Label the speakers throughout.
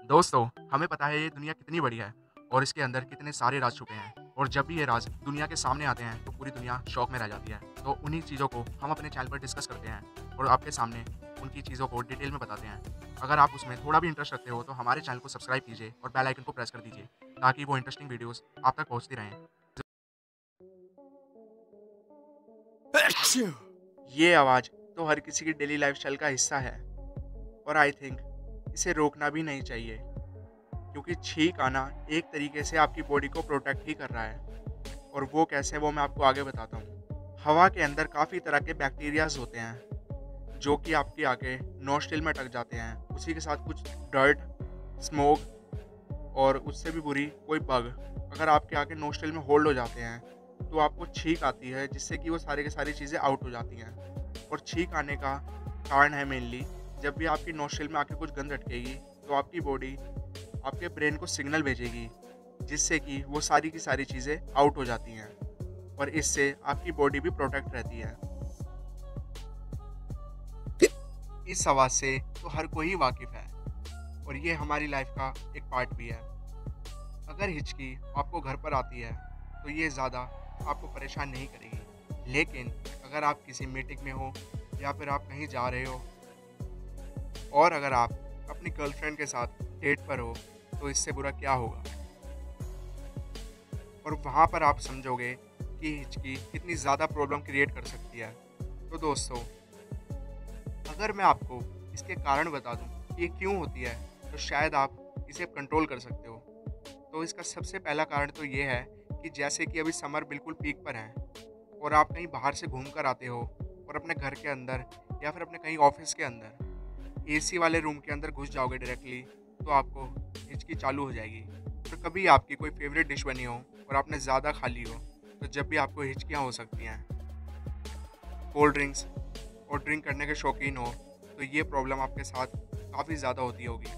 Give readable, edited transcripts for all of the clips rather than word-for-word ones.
Speaker 1: दोस्तों, हमें पता है ये दुनिया कितनी बड़ी है और इसके अंदर कितने सारे राज छुपे हैं और जब भी ये राज दुनिया के सामने आते हैं तो पूरी दुनिया शॉक में रह जाती है। तो उन्हीं चीज़ों को हम अपने चैनल पर डिस्कस करते हैं और आपके सामने उनकी चीज़ों को डिटेल में बताते हैं। अगर आप उसमें थोड़ा भी इंटरेस्ट रखते हो तो हमारे चैनल को सब्सक्राइब कीजिए और बेल आइकन को प्रेस कर दीजिए ताकि वो इंटरेस्टिंग वीडियोस आप तक पहुँचती रहें। ये आवाज़ तो हर किसी की डेली लाइफस्टाइल का हिस्सा है और आई थिंक इसे रोकना भी नहीं चाहिए, क्योंकि छींक आना एक तरीके से आपकी बॉडी को प्रोटेक्ट ही कर रहा है। और वो कैसे, वो मैं आपको आगे बताता हूँ। हवा के अंदर काफ़ी तरह के बैक्टीरियाज होते हैं जो कि आपके आगे नोस्ट्रिल में अटक जाते हैं। उसी के साथ कुछ डर्ट, स्मोक और उससे भी बुरी कोई बग अगर आपके आगे नोस्ट्रिल में होल्ड हो जाते हैं तो आपको छींक आती है, जिससे कि वो सारी की सारी चीज़ें आउट हो जाती हैं। और छींक आने का कारण है मेनली जब भी आपकी नोस्ट्रिल में आके कुछ गंद अटकेगी तो आपकी बॉडी आपके ब्रेन को सिग्नल भेजेगी, जिससे कि वो सारी की सारी चीज़ें आउट हो जाती हैं और इससे आपकी बॉडी भी प्रोटेक्ट रहती है। इस आवाज़ से तो हर कोई ही वाकिफ़ है और ये हमारी लाइफ का एक पार्ट भी है। अगर हिचकी आपको घर पर आती है तो ये ज़्यादा आपको परेशान नहीं करेगी, लेकिन अगर आप किसी मीटिंग में हो या फिर आप कहीं जा रहे हो और अगर आप अपनी गर्लफ्रेंड के साथ डेट पर हो तो इससे बुरा क्या होगा। और वहाँ पर आप समझोगे कि हिचकी कितनी ज़्यादा प्रॉब्लम क्रिएट कर सकती है। तो दोस्तों, अगर मैं आपको इसके कारण बता दूँ कि ये क्यों होती है तो शायद आप इसे कंट्रोल कर सकते हो। तो इसका सबसे पहला कारण तो ये है कि जैसे कि अभी समर बिल्कुल पीक पर है और आप कहीं बाहर से घूम कर आते हो और अपने घर के अंदर या फिर अपने कहीं ऑफिस के अंदर एसी वाले रूम के अंदर घुस जाओगे डायरेक्टली तो आपको हिचकी चालू हो जाएगी। तो कभी आपकी कोई फेवरेट डिश बनी हो और आपने ज़्यादा खा ली हो तो जब भी आपको हिचकियाँ हो सकती हैं। कोल्ड ड्रिंक्स और ड्रिंक करने के शौकीन हो तो ये प्रॉब्लम आपके साथ काफ़ी ज़्यादा होती होगी।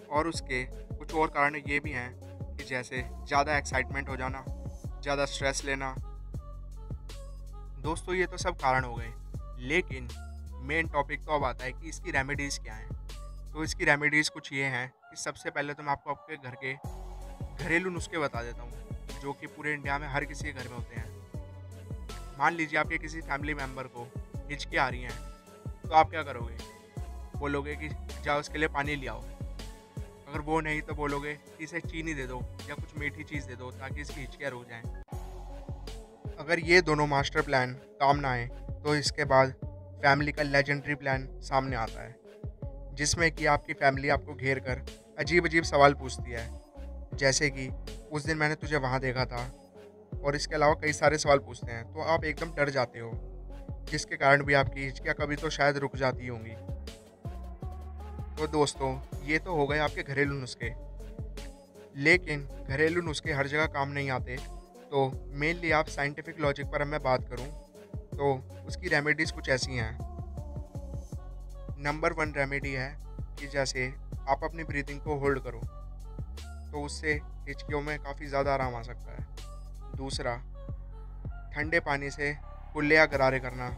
Speaker 1: और उसके कुछ और कारण ये भी हैं कि जैसे ज़्यादा एक्साइटमेंट हो जाना, ज़्यादा स्ट्रेस लेना। दोस्तों, ये तो सब कारण हो गए, लेकिन मेन टॉपिक तो अब आता है कि इसकी रेमेडीज़ क्या हैं। तो इसकी रेमेडीज़ कुछ ये हैं कि सबसे पहले तो मैं आपको आपके घर के घरेलू नुस्खे बता देता हूँ जो कि पूरे इंडिया में हर किसी के घर में होते हैं। मान लीजिए आपके किसी फैमिली मेम्बर को हिचकी आ रही हैं तो आप क्या करोगे? बोलोगे कि जाओ उसके लिए पानी ले आओ। अगर वो नहीं तो बोलोगे कि इसे चीनी दे दो या कुछ मीठी चीज़ दे दो ताकि इसकी हिचकियाँ रुक जाएं। अगर ये दोनों मास्टर प्लान काम ना आए तो इसके बाद फैमिली का लेजेंडरी प्लान सामने आता है, जिसमें कि आपकी फैमिली आपको घेर कर अजीब अजीब सवाल पूछती है, जैसे कि उस दिन मैंने तुझे वहाँ देखा था। और इसके अलावा कई सारे सवाल पूछते हैं तो आप एकदम डर जाते हो, जिसके कारण भी आपकी हिचकियाँ कभी तो शायद रुक जाती होंगी। तो दोस्तों, ये तो हो गए आपके घरेलू नुस्खे, लेकिन घरेलू नुस्खे हर जगह काम नहीं आते। तो मेनली आप साइंटिफिक लॉजिक पर मैं बात करूं तो उसकी रेमेडीज़ कुछ ऐसी हैं। नंबर 1 रेमेडी है कि जैसे आप अपनी ब्रीथिंग को होल्ड करो तो उससे हिचकियों में काफ़ी ज़्यादा आराम आ सकता है। दूसरा, ठंडे पानी से कुल्ले या गरारे करना।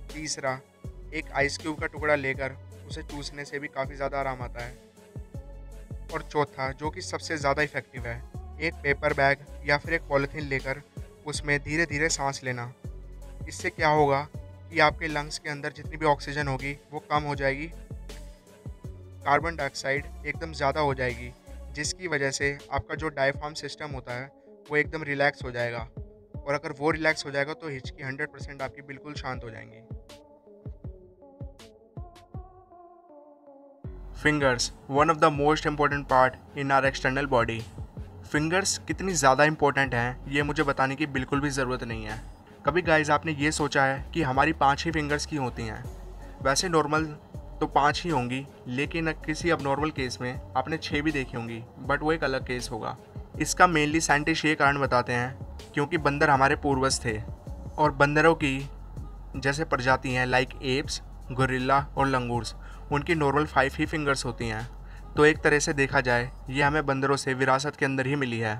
Speaker 1: तीसरा, एक आइस क्यूब का टुकड़ा लेकर उसे चूसने से भी काफ़ी ज़्यादा आराम आता है। और चौथा, जो कि सबसे ज़्यादा इफ़ेक्टिव है, एक पेपर बैग या फिर एक पॉलीथीन लेकर उसमें धीरे धीरे सांस लेना। इससे क्या होगा कि आपके लंग्स के अंदर जितनी भी ऑक्सीजन होगी वो कम हो जाएगी, कार्बन डाइऑक्साइड एकदम ज़्यादा हो जाएगी, जिसकी वजह से आपका जो डायफ्राम सिस्टम होता है वो एकदम रिलैक्स हो जाएगा। और अगर वो रिलैक्स हो जाएगा तो हिचकी 100% आपकी बिल्कुल शांत हो जाएंगी। Fingers, one of the most important part in our external body. Fingers कितनी ज़्यादा इम्पोर्टेंट हैं ये मुझे बताने की बिल्कुल भी ज़रूरत नहीं है। कभी गाइस आपने ये सोचा है कि हमारी 5 ही फिंगर्स क्यों होती हैं? वैसे नॉर्मल तो 5 ही होंगी, लेकिन किसी अब नॉर्मल केस में आपने 6 भी देखी होंगी, बट वो एक अलग केस होगा। इसका मेनली साइंटिस्ट ये कारण बताते हैं क्योंकि बंदर हमारे पूर्वज थे और बंदरों की जैसे प्रजाति हैं लाइक एप्स, गोरिल्ला और लंगूर्स, उनकी नॉर्मल 5 ही फिंगर्स होती हैं। तो एक तरह से देखा जाए ये हमें बंदरों से विरासत के अंदर ही मिली है।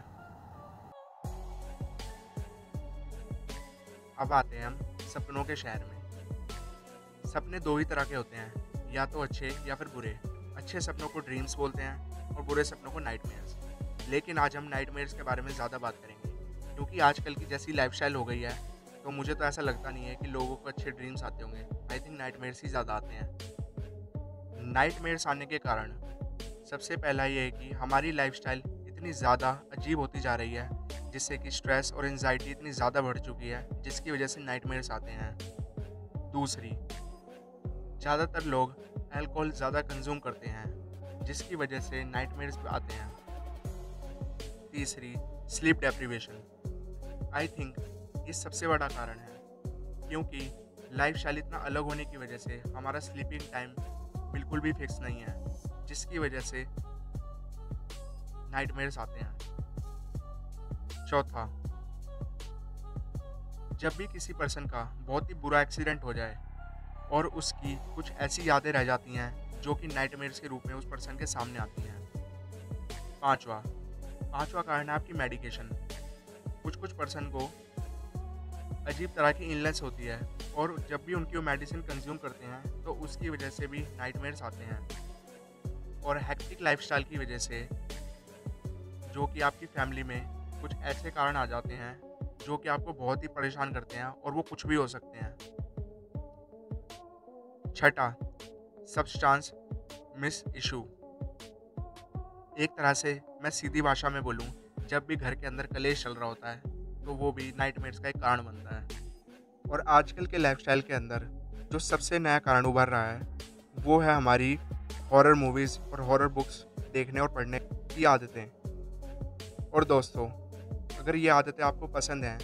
Speaker 1: अब आते हैं हम सपनों के शहर में। सपने दो ही तरह के होते हैं, या तो अच्छे या फिर बुरे। अच्छे सपनों को ड्रीम्स बोलते हैं और बुरे सपनों को नाइटमेयर्स। लेकिन आज हम नाइटमेयर्स के बारे में ज़्यादा बात करेंगे, क्योंकि आजकल की जैसी लाइफस्टाइल हो गई है, तो मुझे तो ऐसा लगता नहीं है कि लोगों को अच्छे ड्रीम्स आते होंगे। आई थिंक नाइटमेयर्स ही ज़्यादा आते हैं। नाइटमेयर्स आने के कारण सबसे पहला ये है कि हमारी लाइफस्टाइल इतनी ज़्यादा अजीब होती जा रही है, जिससे कि स्ट्रेस और एंजाइटी इतनी ज़्यादा बढ़ चुकी है, जिसकी वजह से नाइटमेयर्स आते हैं। दूसरी, ज़्यादातर लोग अल्कोहल ज़्यादा कंज्यूम करते हैं, जिसकी वजह से नाइटमेयर्स आते हैं। तीसरी, स्लीप डेप्रिवेशन। आई थिंक ये सबसे बड़ा कारण है, क्योंकि लाइफस्टाइल इतना अलग होने की वजह से हमारा स्लीपिंग टाइम बिल्कुल भी फिक्स नहीं है, जिसकी वजह से नाइटमेयर्स आते हैं। चौथा, जब भी किसी पर्सन का बहुत ही बुरा एक्सीडेंट हो जाए और उसकी कुछ ऐसी यादें रह जाती हैं जो कि नाइटमेयर्स के रूप में उस पर्सन के सामने आती हैं। पांचवा कारण है आपकी मेडिकेशन। कुछ पर्सन को अजीब तरह की इलनेस होती है और जब भी उनकी वो मेडिसिन कंज्यूम करते हैं तो उसकी वजह से भी नाइटमेयर्स आते हैं। और हेक्टिक लाइफस्टाइल की वजह से जो कि आपकी फैमिली में कुछ ऐसे कारण आ जाते हैं जो कि आपको बहुत ही परेशान करते हैं, और वो कुछ भी हो सकते हैं। छठा, सब्सटेंस मिस इशू। एक तरह से मैं सीधी भाषा में बोलूं, जब भी घर के अंदर कलेश चल रहा होता है तो वो भी नाइटमेयर्स का एक कारण बनता है। और आजकल के लाइफस्टाइल के अंदर जो सबसे नया कारण उभर रहा है वो है हमारी हॉरर मूवीज़ और हॉरर बुक्स देखने और पढ़ने की आदतें। और दोस्तों, अगर ये आदतें आपको पसंद हैं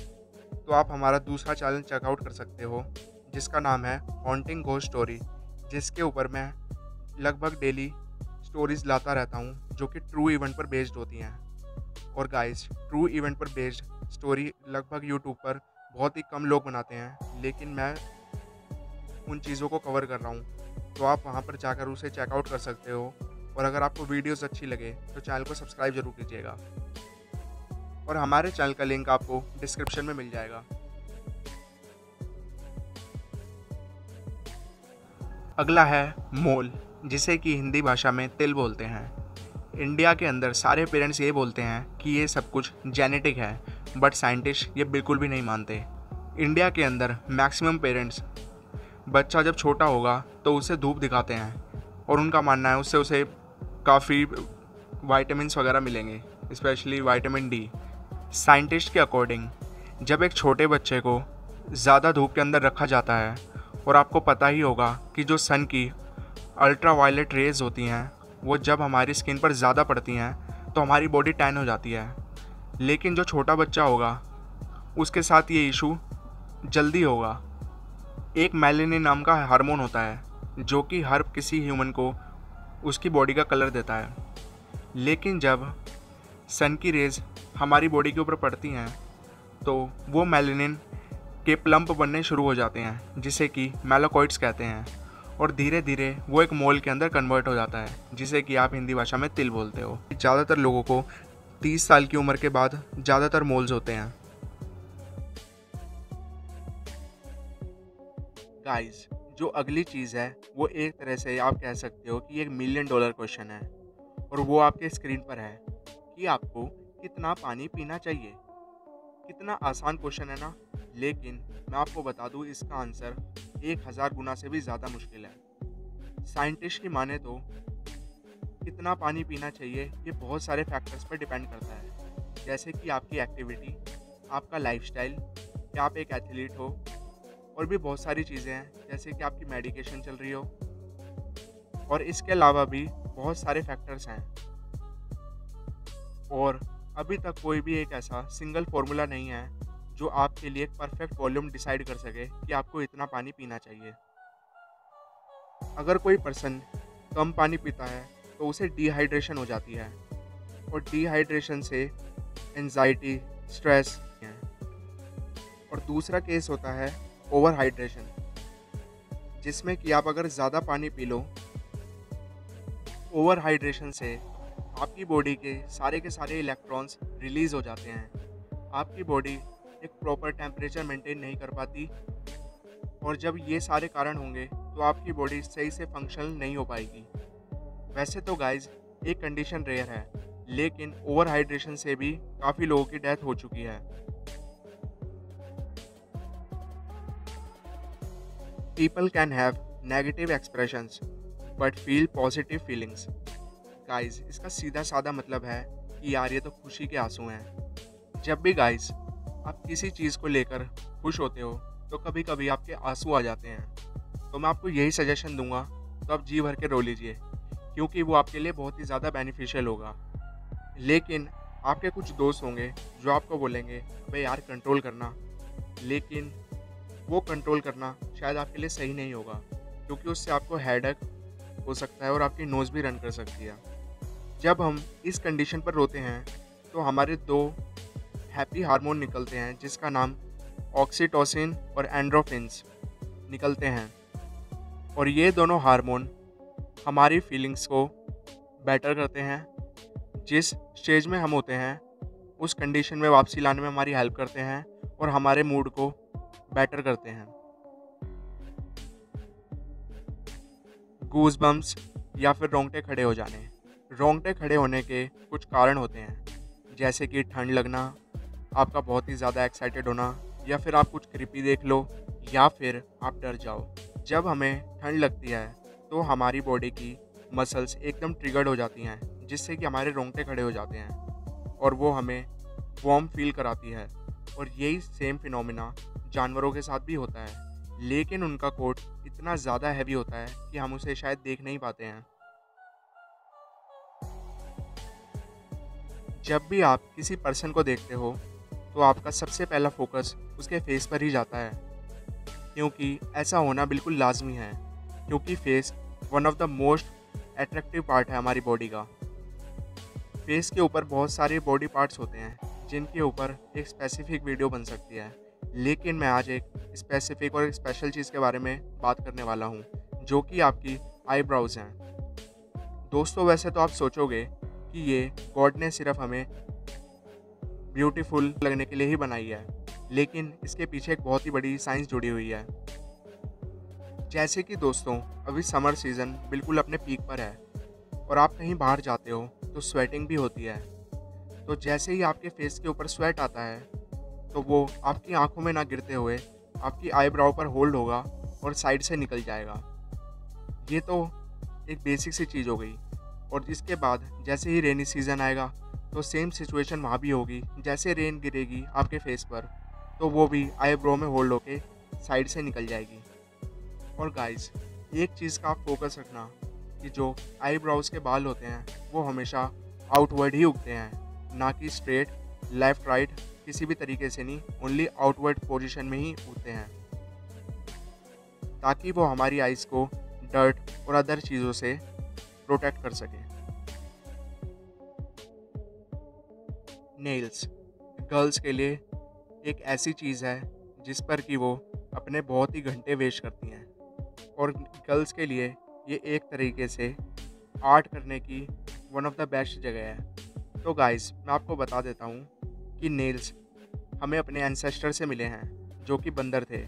Speaker 1: तो आप हमारा दूसरा चैनल चेकआउट कर सकते हो, जिसका नाम है हॉन्टिंग घोस्ट स्टोरी, जिसके ऊपर मैं लगभग डेली स्टोरीज़ लाता रहता हूँ जो कि ट्रू इवेंट पर बेस्ड होती हैं। और गाइस, ट्रू इवेंट पर बेस्ड स्टोरी लगभग यूट्यूब पर बहुत ही कम लोग बनाते हैं, लेकिन मैं उन चीज़ों को कवर कर रहा हूँ, तो आप वहाँ पर जाकर उसे चेकआउट कर सकते हो। और अगर आपको वीडियोस अच्छी लगे तो चैनल को सब्सक्राइब जरूर कीजिएगा, और हमारे चैनल का लिंक आपको डिस्क्रिप्शन में मिल जाएगा। अगला है मोल, जिसे कि हिंदी भाषा में तिल बोलते हैं। इंडिया के अंदर सारे पेरेंट्स ये बोलते हैं कि ये सब कुछ जेनेटिक है, बट साइंटिस्ट ये बिल्कुल भी नहीं मानते। इंडिया के अंदर मैक्सिमम पेरेंट्स बच्चा जब छोटा होगा तो उसे धूप दिखाते हैं, और उनका मानना है उससे उसे काफ़ी वाइटामिन्स वगैरह मिलेंगे, स्पेशली विटामिन डी। साइंटिस्ट के अकॉर्डिंग जब एक छोटे बच्चे को ज़्यादा धूप के अंदर रखा जाता है, और आपको पता ही होगा कि जो सन की अल्ट्रा वायलेट रेज़ होती हैं वो जब हमारी स्किन पर ज़्यादा पड़ती हैं तो हमारी बॉडी टैन हो जाती है। लेकिन जो छोटा बच्चा होगा उसके साथ ये इशू जल्दी होगा। एक मेलानिन नाम का हार्मोन होता है जो कि हर किसी ह्यूमन को उसकी बॉडी का कलर देता है। लेकिन जब सन की रेज़ हमारी बॉडी के ऊपर पड़ती हैं तो वो मेलानिन के प्लम्प बनने शुरू हो जाते हैं, जिसे कि मेलाकॉइड्स कहते हैं, और धीरे धीरे वो एक मोल के अंदर कन्वर्ट हो जाता है, जिसे कि आप हिंदी भाषा में तिल बोलते हो। ज़्यादातर लोगों को 30 साल की उम्र के बाद ज़्यादातर मोल्स होते हैं। गाइस, जो अगली चीज़ है वो एक तरह से आप कह सकते हो कि एक $1 मिलियन क्वेश्चन है, और वो आपके स्क्रीन पर है कि आपको कितना पानी पीना चाहिए। कितना आसान क्वेश्चन है ना, लेकिन मैं आपको बता दूं इसका आंसर 1000 गुना से भी ज़्यादा मुश्किल है। साइंटिस्ट की माने तो कितना पानी पीना चाहिए ये बहुत सारे फैक्टर्स पर डिपेंड करता है, जैसे कि आपकी एक्टिविटी, आपका लाइफस्टाइल, क्या आप एक एथलीट हो, और भी बहुत सारी चीज़ें हैं, जैसे कि आपकी मेडिकेशन चल रही हो, और इसके अलावा भी बहुत सारे फैक्टर्स हैं। और अभी तक कोई भी एक ऐसा सिंगल फॉर्मूला नहीं है जो आपके लिए एक परफेक्ट वॉल्यूम डिसाइड कर सके कि आपको इतना पानी पीना चाहिए। अगर कोई पर्सन कम पानी पीता है तो उसे डिहाइड्रेशन हो जाती है, और डिहाइड्रेशन से एंजाइटी, स्ट्रेस है। और दूसरा केस होता है ओवर हाइड्रेशन, जिसमें कि आप अगर ज़्यादा पानी पी लो, ओवर हाइड्रेशन से आपकी बॉडी के सारे इलेक्ट्रॉन्स रिलीज़ हो जाते हैं। आपकी बॉडी एक प्रॉपर टेम्परेचर मेंटेन नहीं कर पाती, और जब ये सारे कारण होंगे तो आपकी बॉडी सही से फंक्शनल नहीं हो पाएगी। वैसे तो गाइज एक कंडीशन रेयर है, लेकिन ओवर हाइड्रेशन से भी काफ़ी लोगों की डेथ हो चुकी है। People can have negative expressions but feel positive feelings. Guys इसका सीधा साधा मतलब है कि यार ये तो खुशी के आंसू हैं। जब भी गाइज आप किसी चीज़ को लेकर खुश होते हो तो कभी कभी आपके आंसू आ जाते हैं। तो मैं आपको यही सजेशन दूंगा, तो आप जी भर के रो लीजिए, क्योंकि वो आपके लिए बहुत ही ज़्यादा बेनिफिशियल होगा। लेकिन आपके कुछ दोस्त होंगे जो आपको बोलेंगे अबे यार कंट्रोल करना, लेकिन वो कंट्रोल करना शायद आपके लिए सही नहीं होगा, क्योंकि उससे आपको हेडेक हो सकता है और आपकी नोज़ भी रन कर सकती है। जब हम इस कंडीशन पर रोते हैं तो हमारे दो हैप्पी हार्मोन निकलते हैं, जिसका नाम ऑक्सीटोसिन और एंड्रोफिन्स निकलते हैं, और ये दोनों हार्मोन हमारी फीलिंग्स को बेटर करते हैं। जिस स्टेज में हम होते हैं उस कंडीशन में वापसी लाने में हमारी हेल्प करते हैं और हमारे मूड को बेटर करते हैं। गूज बम्स या फिर रोंगटे खड़े हो जाने। रोंगटे खड़े होने के कुछ कारण होते हैं, जैसे कि ठंड लगना, आपका बहुत ही ज़्यादा एक्साइटेड होना, या फिर आप कुछ क्रीपी देख लो, या फिर आप डर जाओ। जब हमें ठंड लगती है तो हमारी बॉडी की मसल्स एकदम ट्रिगर्ड हो जाती हैं, जिससे कि हमारे रोंगटे खड़े हो जाते हैं और वो हमें वार्म फील कराती है। और यही सेम फिनोमिना जानवरों के साथ भी होता है, लेकिन उनका कोट इतना ज़्यादा हैवी होता है कि हम उसे शायद देख नहीं पाते हैं। जब भी आप किसी पर्सन को देखते हो तो आपका सबसे पहला फोकस उसके फेस पर ही जाता है, क्योंकि ऐसा होना बिल्कुल लाजमी है, क्योंकि phase one of the most attractive part है हमारी बॉडी का। फेस के ऊपर बहुत सारे बॉडी पार्ट्स होते हैं जिनके ऊपर एक स्पेसिफिक वीडियो बन सकती है, लेकिन मैं आज एक स्पेसिफिक और एक स्पेशल चीज़ के बारे में बात करने वाला हूँ, जो कि आपकी आईब्राउज़ हैं। दोस्तों वैसे तो आप सोचोगे कि ये गॉड ने सिर्फ हमें ब्यूटीफुल लगने के लिए ही बनाई है, लेकिन इसके पीछे एक बहुत ही बड़ी साइंस जुड़ी हुई है। जैसे कि दोस्तों अभी समर सीज़न बिल्कुल अपने पीक पर है और आप कहीं बाहर जाते हो तो स्वेटिंग भी होती है। तो जैसे ही आपके फेस के ऊपर स्वेट आता है तो वो आपकी आंखों में ना गिरते हुए आपकी आईब्राउ पर होल्ड होगा और साइड से निकल जाएगा। ये तो एक बेसिक सी चीज़ हो गई। और इसके बाद जैसे ही रेनी सीज़न आएगा तो सेम सिचुएशन वहाँ भी होगी। जैसे रेन गिरेगी आपके फेस पर तो वो भी आईब्रो में होल्ड होके साइड से निकल जाएगी। और गाइस एक चीज़ का आप फोकस रखना कि जो आईब्राउज के बाल होते हैं वो हमेशा आउटवर्ड ही उगते हैं, ना कि स्ट्रेट लेफ़्ट राइट किसी भी तरीके से नहीं, ओनली आउटवर्ड पोजीशन में ही उगते हैं, ताकि वो हमारी आइज़ को डर्ट और अदर चीज़ों से प्रोटेक्ट कर सके। नेल्स गर्ल्स के लिए एक ऐसी चीज़ है जिस पर कि वो अपने बहुत ही घंटे वेस्ट करती हैं, और गर्ल्स के लिए ये एक तरीके से आर्ट करने की वन ऑफ द बेस्ट जगह है। तो गाइस मैं आपको बता देता हूँ कि नेल्स हमें अपने एंसेस्टर से मिले हैं, जो कि बंदर थे।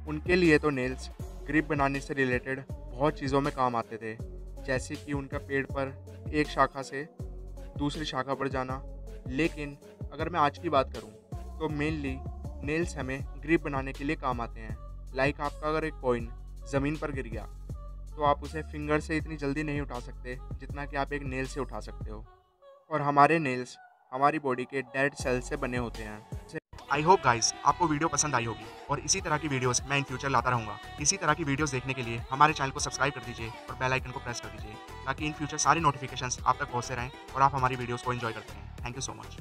Speaker 1: उनके लिए तो नेल्स ग्रिप बनाने से रिलेटेड बहुत चीज़ों में काम आते थे, जैसे कि उनका पेड़ पर एक शाखा से दूसरी शाखा पर जाना। लेकिन अगर मैं आज की बात करूं तो मेनली नेल्स हमें ग्रिप बनाने के लिए काम आते हैं। लाइक आपका अगर एक कॉइन ज़मीन पर गिर गया तो आप उसे फिंगर से इतनी जल्दी नहीं उठा सकते जितना कि आप एक नेल से उठा सकते हो। और हमारे नेल्स हमारी बॉडी के डेड सेल से बने होते हैं। आई होप गाइस आपको वीडियो पसंद आई होगी, और इसी तरह की वीडियोस मैं इन फ्यूचर लाता रहूँगा। इसी तरह की वीडियोस देखने के लिए हमारे चैनल को सब्सक्राइब कर दीजिए और बेल आइकन को प्रेस कर दीजिए, ताकि इन फ्यूचर सारे नोटिफिकेशंस आप तक पहुँचते रहें और आप हमारी वीडियोस को एंजॉय करते रहें। Thank you so much.